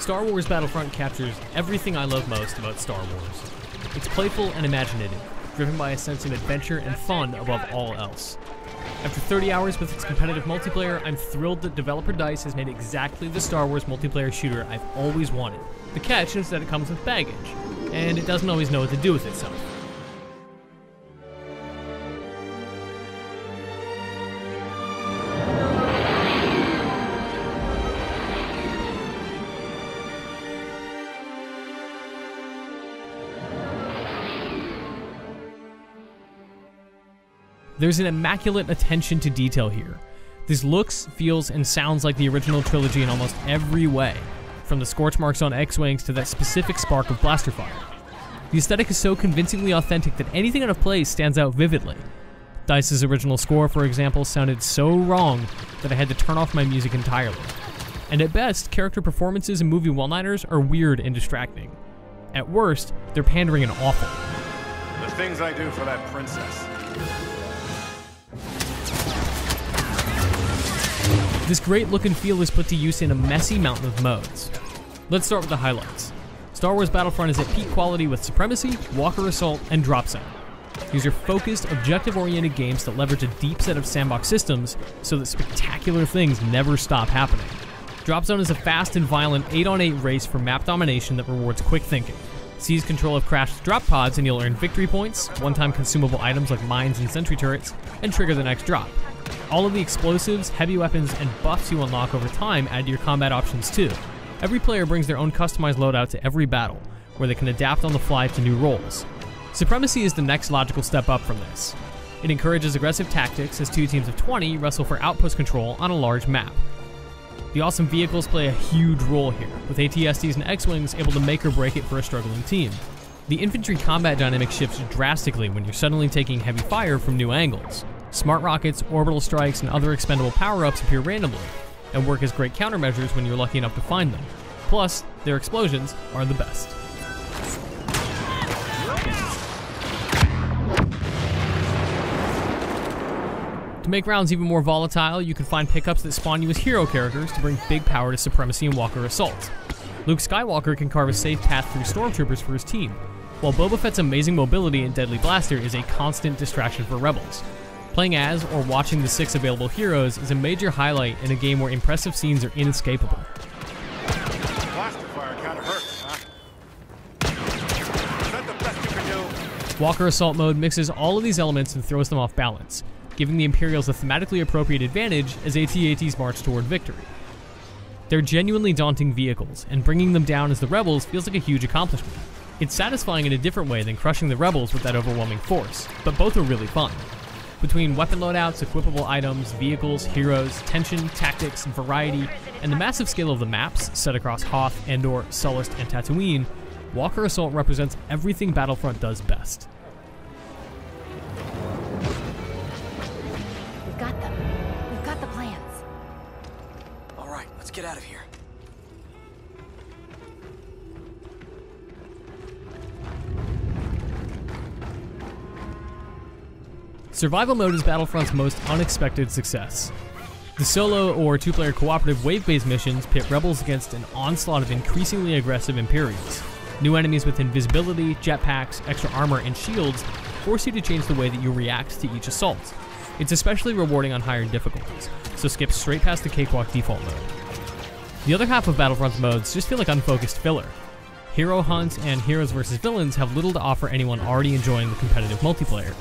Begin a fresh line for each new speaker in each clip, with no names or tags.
Star Wars Battlefront captures everything I love most about Star Wars. It's playful and imaginative, driven by a sense of adventure and fun above all else. After 30 hours with its competitive multiplayer, I'm thrilled that developer DICE has made exactly the Star Wars multiplayer shooter I've always wanted. The catch is that it comes with baggage, and it doesn't always know what to do with itself. There's an immaculate attention to detail here. This looks, feels, and sounds like the original trilogy in almost every way, from the scorch marks on X-Wings to that specific spark of blaster fire. The aesthetic is so convincingly authentic that anything out of place stands out vividly. DICE's original score, for example, sounded so wrong that I had to turn off my music entirely. And at best, character performances and movie one-liners are weird and distracting. At worst, they're pandering and awful.
The things I do for that princess.
This great look and feel is put to use in a messy mountain of modes. Let's start with the highlights. Star Wars Battlefront is at peak quality with Supremacy, Walker Assault, and Drop Zone. These are focused, objective-oriented games that leverage a deep set of sandbox systems so that spectacular things never stop happening. Drop Zone is a fast and violent 8-on-8 race for map domination that rewards quick thinking. Seize control of crashed drop pods and you'll earn victory points, one-time consumable items like mines and sentry turrets, and trigger the next drop. All of the explosives, heavy weapons, and buffs you unlock over time add to your combat options too. Every player brings their own customized loadout to every battle, where they can adapt on the fly to new roles. Supremacy is the next logical step up from this. It encourages aggressive tactics as two teams of 20 wrestle for outpost control on a large map. The awesome vehicles play a huge role here, with AT-STs and X-Wings able to make or break it for a struggling team. The infantry combat dynamic shifts drastically when you're suddenly taking heavy fire from new angles. Smart rockets, orbital strikes, and other expendable power-ups appear randomly, and work as great countermeasures when you're lucky enough to find them. Plus, their explosions are the best. To make rounds even more volatile, you can find pickups that spawn you as hero characters to bring big power to Supremacy and Walker Assault. Luke Skywalker can carve a safe path through stormtroopers for his team, while Boba Fett's amazing mobility and deadly blaster is a constant distraction for rebels. Playing as or watching the 6 available heroes is a major highlight in a game where impressive scenes are inescapable.
Blaster fire kinda hurts, huh? Is that the best you can do?
Walker Assault mode mixes all of these elements and throws them off balance, giving the Imperials a thematically appropriate advantage as AT-ATs march toward victory. They're genuinely daunting vehicles, and bringing them down as the rebels feels like a huge accomplishment. It's satisfying in a different way than crushing the rebels with that overwhelming force, but both are really fun. Between weapon loadouts, equipable items, vehicles, heroes, tension, tactics, and variety, and the massive scale of the maps set across Hoth, Endor, Sullust, and Tatooine, Walker Assault represents everything Battlefront does best.
We've got them. We've got the plans.
All right, let's get out of here.
Survival mode is Battlefront's most unexpected success. The solo or two-player cooperative wave-based missions pit rebels against an onslaught of increasingly aggressive Imperials. New enemies with invisibility, jetpacks, extra armor, and shields force you to change the way that you react to each assault. It's especially rewarding on higher difficulties, so skip straight past the cakewalk default mode. The other half of Battlefront's modes just feel like unfocused filler. Hero Hunt and Heroes vs. Villains have little to offer anyone already enjoying the competitive multiplayer.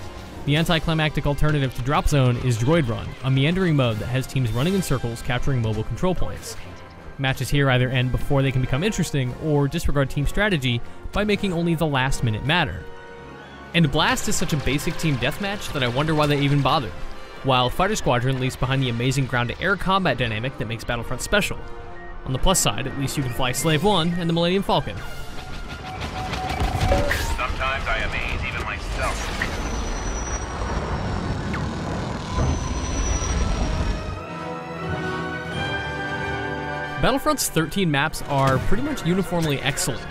The anticlimactic alternative to Drop Zone is Droid Run, a meandering mode that has teams running in circles capturing mobile control points. Matches here either end before they can become interesting, or disregard team strategy by making only the last minute matter. And Blast is such a basic team deathmatch that I wonder why they even bothered, while Fighter Squadron leaves behind the amazing ground-to-air combat dynamic that makes Battlefront special. On the plus side, at least you can fly Slave 1 and the Millennium Falcon.
Sometimes I amaze even myself.
Battlefront's 13 maps are pretty much uniformly excellent.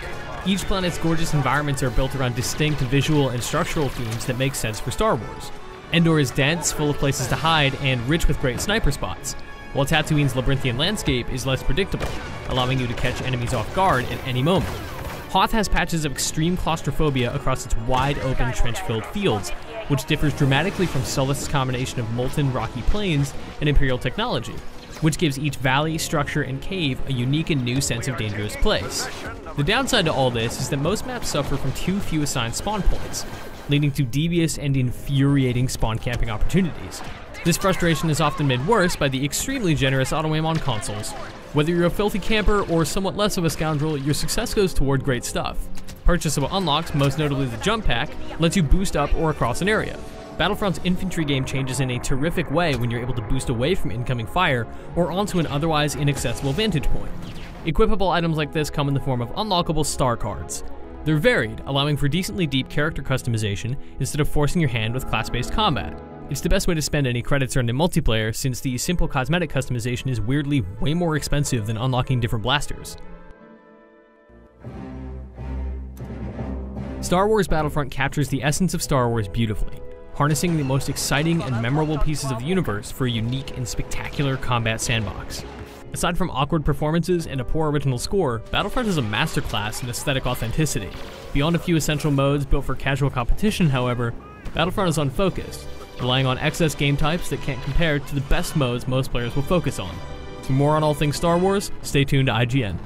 Each planet's gorgeous environments are built around distinct visual and structural themes that make sense for Star Wars. Endor is dense, full of places to hide, and rich with great sniper spots. while Tatooine's labyrinthian landscape is less predictable, allowing you to catch enemies off guard at any moment. Hoth has patches of extreme claustrophobia across its wide-open, trench-filled fields, which differs dramatically from Sullust's combination of molten, rocky plains and Imperial technology, which gives each valley, structure, and cave a unique and new sense of dangerous place. The downside to all this is that most maps suffer from too few assigned spawn points, leading to devious and infuriating spawn camping opportunities. This frustration is often made worse by the extremely generous auto-aim on consoles. Whether you're a filthy camper or somewhat less of a scoundrel, your success goes toward great stuff. Purchasable unlocks, most notably the jump pack, lets you boost up or across an area. Battlefront's infantry game changes in a terrific way when you're able to boost away from incoming fire or onto an otherwise inaccessible vantage point. Equipable items like this come in the form of unlockable star cards. They're varied, allowing for decently deep character customization instead of forcing your hand with class-based combat. It's the best way to spend any credits earned in multiplayer, since the simple cosmetic customization is weirdly way more expensive than unlocking different blasters. Star Wars Battlefront captures the essence of Star Wars beautifully, harnessing the most exciting and memorable pieces of the universe for a unique and spectacular combat sandbox. Aside from awkward performances and a poor original score, Battlefront is a masterclass in aesthetic authenticity. Beyond a few essential modes built for casual competition, however, Battlefront is unfocused, relying on excess game types that can't compare to the best modes most players will focus on. For more on all things Star Wars, stay tuned to IGN.